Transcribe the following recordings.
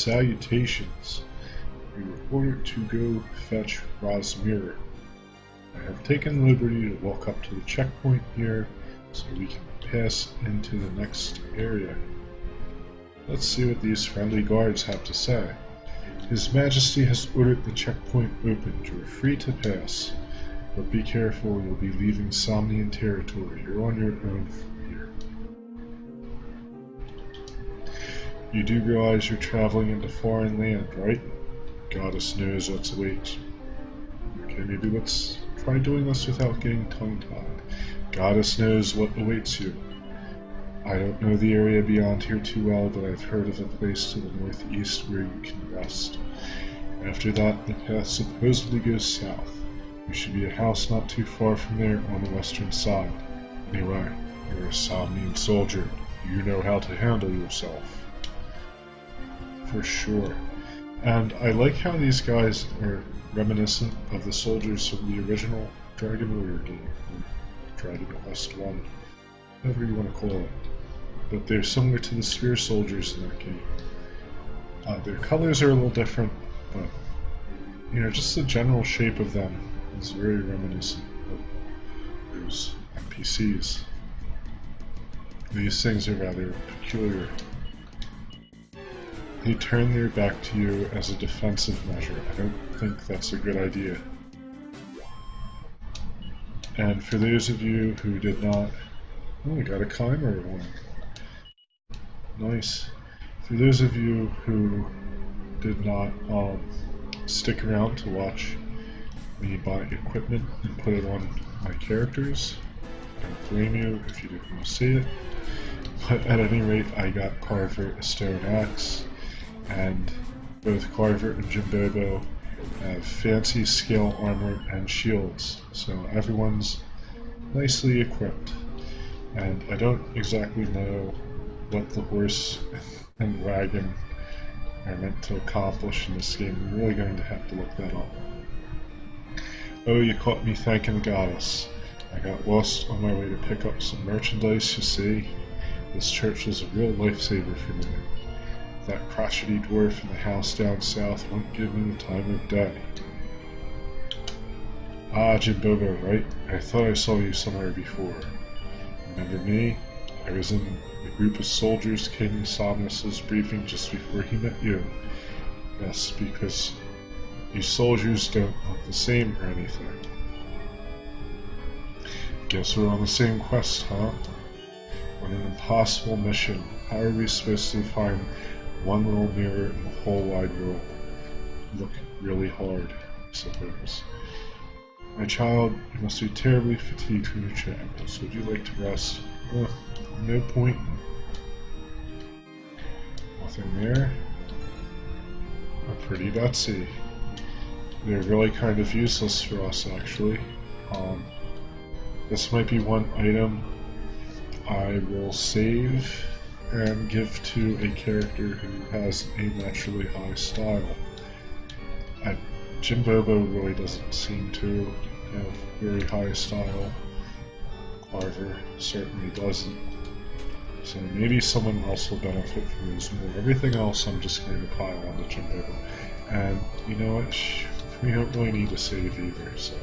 Salutations. We were ordered to go fetch Rosmir. I have taken the liberty to walk up to the checkpoint here so we can pass into the next area. Let's see what these friendly guards have to say. His Majesty has ordered the checkpoint opened. You are free to pass. But be careful, you'll be leaving Somnian territory. You're on your own from here. You do realize you're traveling into foreign land, right? Goddess knows what's awaits. Okay, maybe let's try doing this without getting tongue-tied. Goddess knows what awaits you. I don't know the area beyond here too well, but I've heard of a place to the northeast where you can rest. After that, the path supposedly goes south. There should be a house not too far from there on the western side. Anyway, you're a Somnian soldier. You know how to handle yourself. For sure. And I like how these guys are reminiscent of the soldiers from the original Dragon Warrior game, or Dragon Quest 1, whatever you want to call it. But they're similar to the Sphere soldiers in that game. Their colors are a little different, but you know, just the general shape of them is very reminiscent of those NPCs. These things are rather peculiar. They turn their back to you as a defensive measure. I don't think that's a good idea. And for those of you who did not... Oh, we got a climber one. Nice. For those of you who did not stick around to watch me buy equipment and put it on my characters, I don't blame you if you didn't want to see it. But at any rate, I got Carver a stone axe, and both Carver and Jimbobo have fancy scale armor and shields, so everyone's nicely equipped. And I don't exactly know what the horse and wagon are meant to accomplish in this game. I'm really going to have to look that up. Oh, you caught me thanking the goddess. I got lost on my way to pick up some merchandise, you see. This church was a real lifesaver for me. That crotchety dwarf in the house down south won't give me the time of day. Ah, Jimbobo, right? I thought I saw you somewhere before. Remember me? I was in the group of soldiers King Somnius was briefing just before he met you. Yes, because you soldiers don't look the same or anything. Guess we're on the same quest, huh? What an impossible mission. How are we supposed to find one little mirror in the whole wide world? Look really hard, I suppose. My child, you must be terribly fatigued from your travels. Would you like to rest? No point. Nothing there. Pretty Betsy. They're really kind of useless for us, actually. This might be one item I will save and give to a character who has a naturally high style. Jimbobo really doesn't seem to have very high style. Carver certainly doesn't. So maybe someone else will benefit from this more. Everything else I'm just going to pile on to Jimbobo. And you know what? We don't really need to save either, so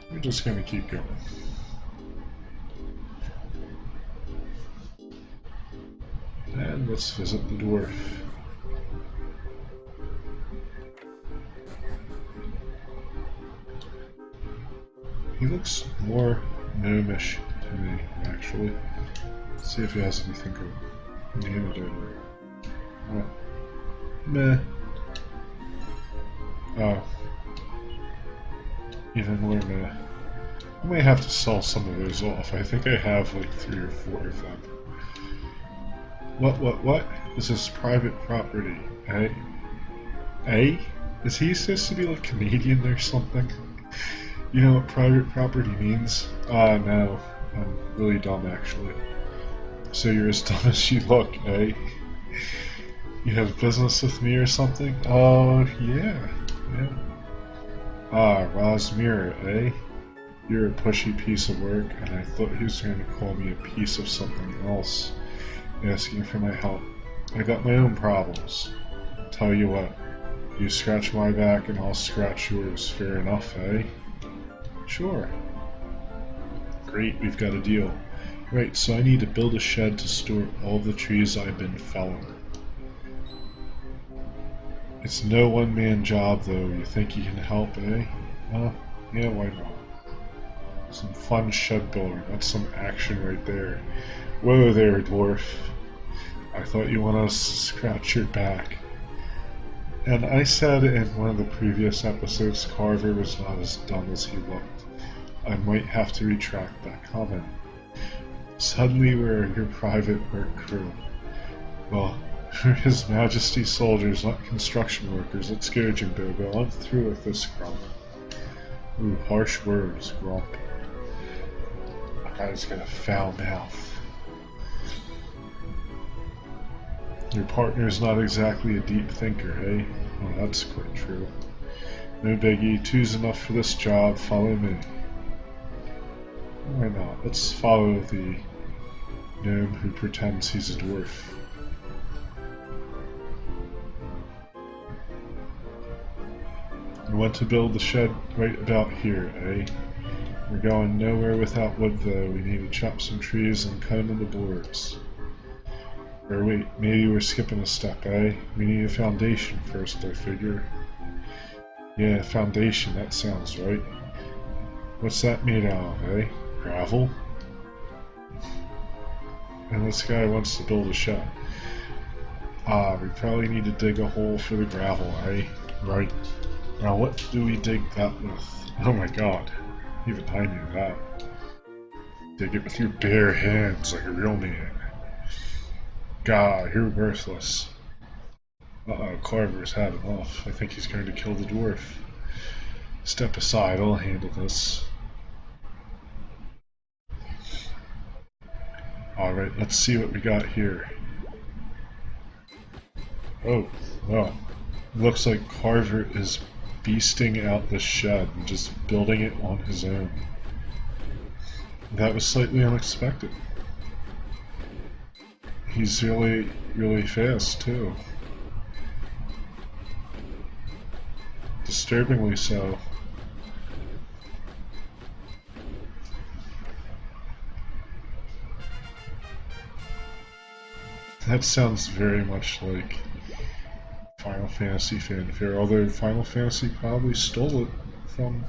we're just going to keep going. And let's visit the dwarf. He looks more gnomish to me, actually. Let's see if he has anything good. Named over. Oh. Meh. Oh. Even more meh. I may have to sell some of those off. I think I have like 3 or 4 of them. What? This is private property, eh? Eh? Is he supposed to be like Canadian or something? You know what private property means? No. I'm really dumb, actually. So you're as dumb as you look, eh? You have business with me or something? Oh, yeah. Ah, Rosmir, eh? You're a pushy piece of work, and I thought he was going to call me a piece of something else, asking for my help. I got my own problems. Tell you what, you scratch my back and I'll scratch yours. Fair enough, eh? Sure. Great, we've got a deal. Right, so I need to build a shed to store all the trees I've been felling. It's no one-man job, though. You think you can help, eh? Yeah, why not? Some fun shed building. That's some action right there. Whoa there, dwarf. I thought you wanted us to scratch your back. And I said in one of the previous episodes Carver was not as dumb as he looked. I might have to retract that comment. Suddenly we're your private work crew. Well, we're His Majesty's soldiers, not construction workers. Let's go, Jimbobo. I'm through with this grump. Ooh, harsh words, grump. That guy's got a foul mouth. Your partner's not exactly a deep thinker, eh? Oh, that's quite true. No biggie, two's enough for this job, follow me. Why not? Let's follow the gnome who pretends he's a dwarf. We want to build the shed right about here, eh? We're going nowhere without wood though, we need to chop some trees and cut into the boards. Or wait, maybe we're skipping a step, eh? We need a foundation first, I figure. Yeah, foundation, that sounds right. What's that made out of, eh? Gravel? And this guy wants to build a shed. We probably need to dig a hole for the gravel, eh? Right. Now what do we dig that with? Oh my god, even I knew that. Dig it with your bare hands like a real man. God, you're worthless. Carver's had enough. I think he's going to kill the dwarf. Step aside, I'll handle this. Alright, let's see what we got here. Oh, well. Looks like Carver is beasting out the shed and just building it on his own. That was slightly unexpected. He's really fast too. Disturbingly so. That sounds very much like Final Fantasy fanfare, although Final Fantasy probably stole it from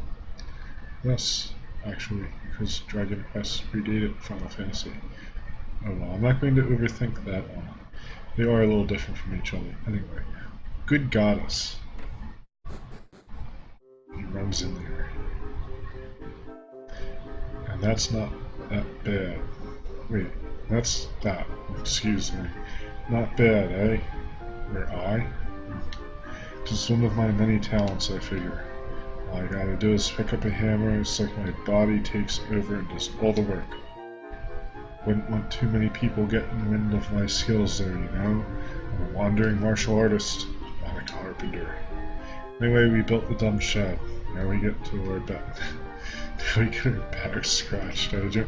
this, actually, because Dragon Quest predated Final Fantasy. Oh well, I'm not going to overthink that one. They are a little different from each other. Anyway, good goddess. He runs in there. And that's not that bad. Wait, that's that. Excuse me. Not bad, eh? Or I? Just one of my many talents, I figure. All I gotta do is pick up a hammer, it's like my body takes over and does all the work. Wouldn't want too many people getting wind of my skills there, you know? I'm a wandering martial artist, not a carpenter. Anyway, we built the dumb shed. Now we get to our bed. We get our back scratched, don't you?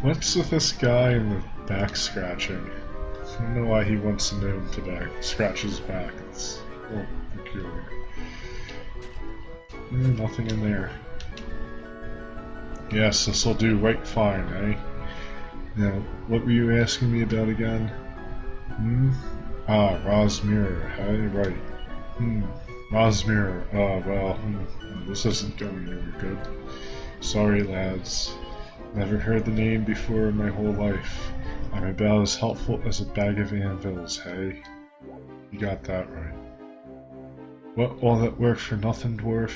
What's with this guy and the back scratching? I don't know why he wants a gnome to scratch his back. It's a little peculiar. Nothing in there. Yes, this'll do right fine, eh? Now, what were you asking me about again? Ra's mirror, hey, right. Ra's mirror, well, this isn't going over good. Sorry, lads. Never heard the name before in my whole life. I'm about as helpful as a bag of anvils, hey? You got that right. What, all that work for nothing, dwarf?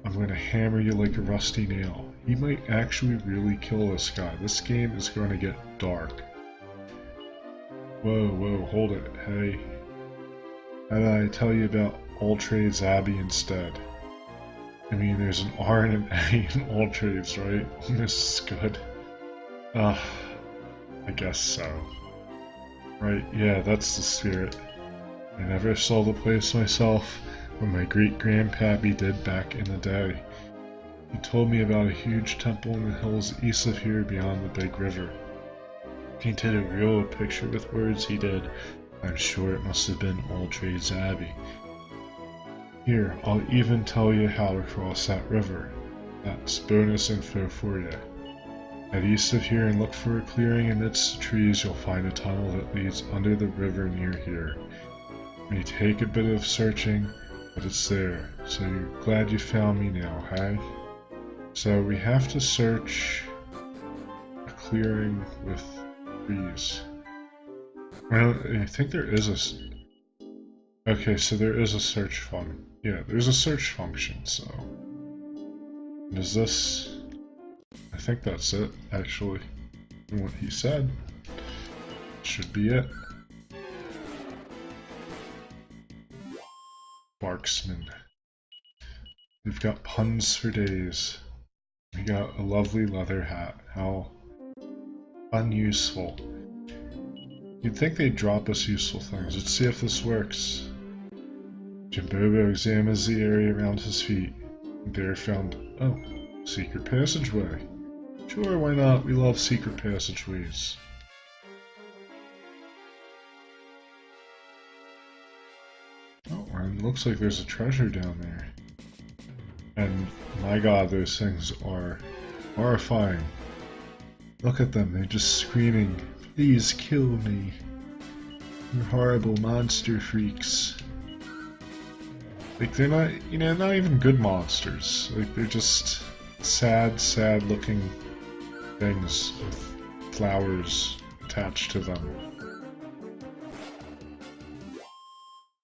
I'm gonna hammer you like a rusty nail. He might actually really kill this guy. This game is gonna get dark. Whoa, hold it, hey. How did I tell you about All Trades Abbey instead? I mean, there's an R and an A in All Trades, right? This is good. I guess so. Right, yeah, that's the spirit. I never saw the place myself, but my great-grandpappy did back in the day. He told me about a huge temple in the hills east of here beyond the big river. Painted a real picture with words, he did. I'm sure it must have been Aldrey's Abbey. Here, I'll even tell you how to cross that river. That's bonus info for you. Head east of here and look for a clearing amidst the trees. You'll find a tunnel that leads under the river near here. It may take a bit of searching, but it's there. So you're glad you found me now, hey? So we have to search a clearing with trees. Well, I think there is a... Okay, so there is a search function. Yeah, there's a search function, so... Is this... I think that's it, actually. From what he said. Should be it. Barksman. We've got puns for days. We got a lovely leather hat. How unuseful. You'd think they'd drop us useful things. Let's see if this works. Jimbobo examines the area around his feet. There found... Oh, secret passageway. Sure, why not? We love secret passageways. Oh, and it looks like there's a treasure down there. And my god, those things are horrifying. Look at them, they're just screaming, "Please kill me. You're horrible monster freaks." Like, they're not, you know, not even good monsters. Like, they're just sad, sad looking things with flowers attached to them.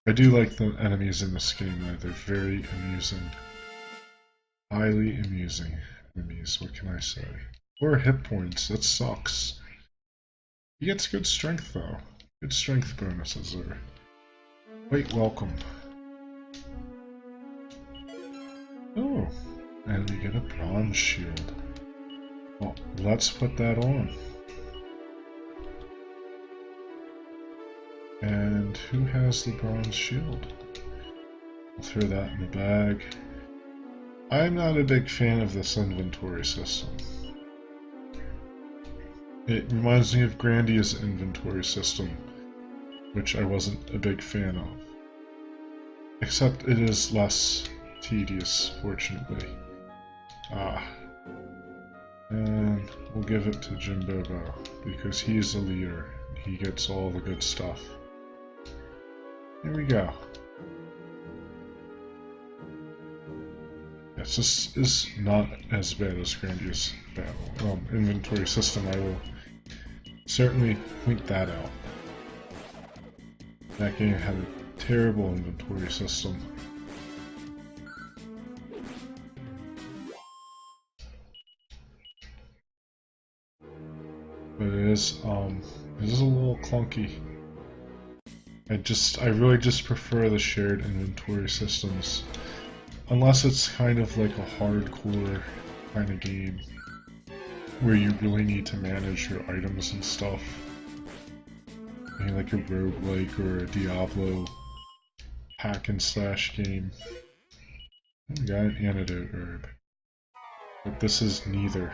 I do like the enemies in this game, though. They're very amusing. Highly amusing enemies, what can I say? 4 hit points, that sucks. He gets good strength, though. Good strength bonuses are quite welcome. Oh, and we get a bronze shield. Well, let's put that on. And who has the bronze shield? I'll throw that in the bag. I'm not a big fan of this inventory system. It reminds me of Grandia's inventory system, which I wasn't a big fan of. Except it is less tedious, fortunately. And we'll give it to Jimbobo, because he's the leader, and he gets all the good stuff. Here we go. Yes, this is not as bad as Grandia's inventory system. I will certainly point that out. That game had a terrible inventory system. But it is a little clunky. I really just prefer the shared inventory systems. Unless it's kind of like a hardcore kind of game where you really need to manage your items and stuff. Maybe like a roguelike or a Diablo hack and slash game. We got an antidote herb. But this is neither.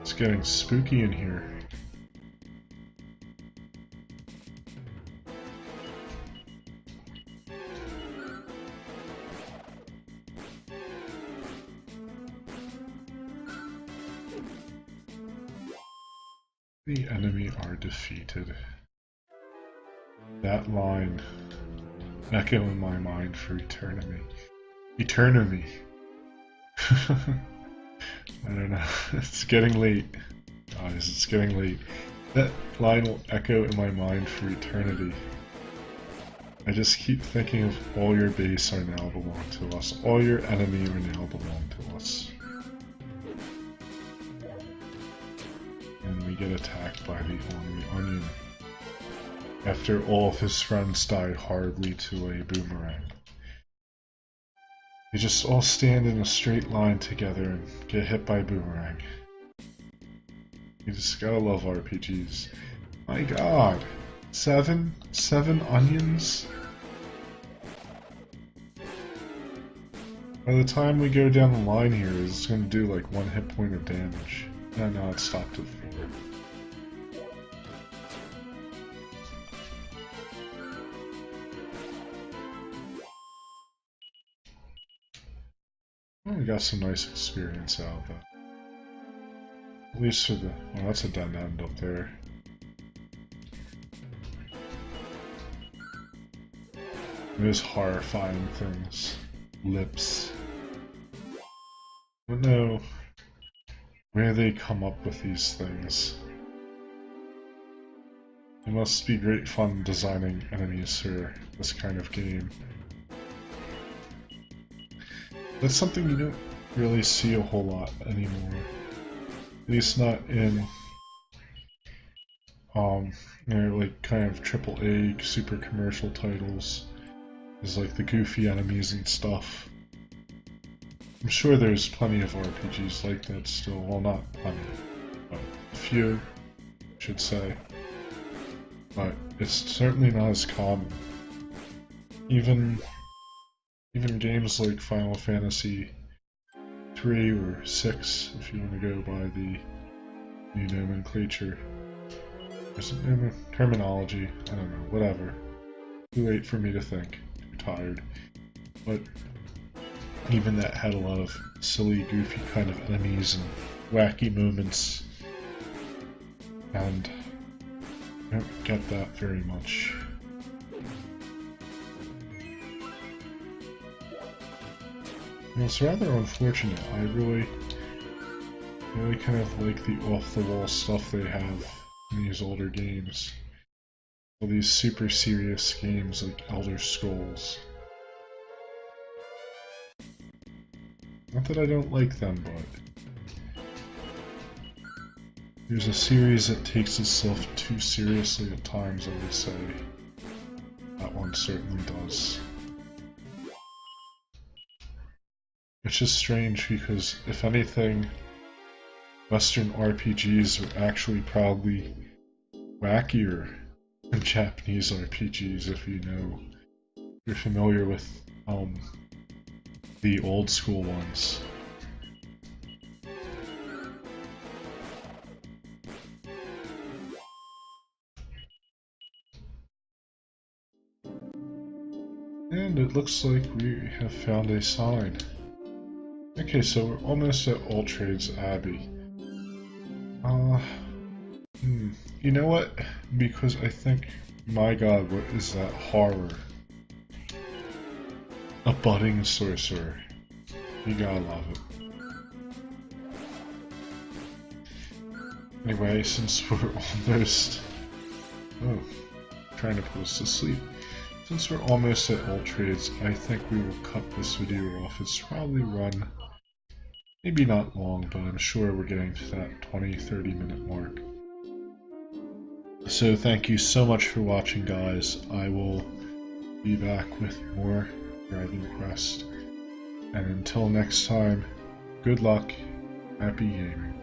It's getting spooky in here. The enemy are defeated. That line echo in my mind for eternity. Eternity. I don't know. It's getting late. Guys, it's getting late. That line will echo in my mind for eternity. I just keep thinking of all your base are now belong to us. All your enemy are now belong to us. And we get attacked by the onion. After all of his friends died horribly to a boomerang. They just all stand in a straight line together and get hit by a boomerang. You just gotta love RPGs. My god! 7 onions? By the time we go down the line here, it's gonna do like 1 hit point of damage. And now it stopped at 4. Well, we got some nice experience out of that. At least for the... well, that's a dead end up there. Those horrifying things. Lips. I don't know where they come up with these things. It must be great fun designing enemies for this kind of game. That's something you don't really see a whole lot anymore. At least not in, you know, like kind of AAA super commercial titles. Is like the goofy enemies and stuff. I'm sure there's plenty of RPGs like that still. Well, not plenty, but a few, I should say. But it's certainly not as common. Even games like Final Fantasy 3 or 6, if you want to go by the new nomenclature. There's a terminology, I don't know, whatever. Too late for me to think. Too tired. But even that had a lot of silly, goofy kind of enemies and wacky moments. And I don't get that very much. And it's rather unfortunate. I really kind of like the off-the-wall stuff they have in these older games. All these super serious games like Elder Scrolls. Not that I don't like them, but there's a series that takes itself too seriously at times, I would say. That one certainly does. Which is strange because, if anything, Western RPGs are actually probably wackier than Japanese RPGs, if you know. You're familiar with the old school ones. And it looks like we have found a sign. Okay, so we're almost at All Trades Abbey. You know what? Because I think, my god, what is that horror? A budding sorcerer. You gotta love it. Anyway, since we're almost... oh, trying to put us to sleep. Since we're almost at All Trades, I think we will cut this video off. It's probably run, maybe not long, but I'm sure we're getting to that 20-30 minute mark. So thank you so much for watching, guys. I will be back with more Dragon Quest. And until next time, good luck, happy gaming.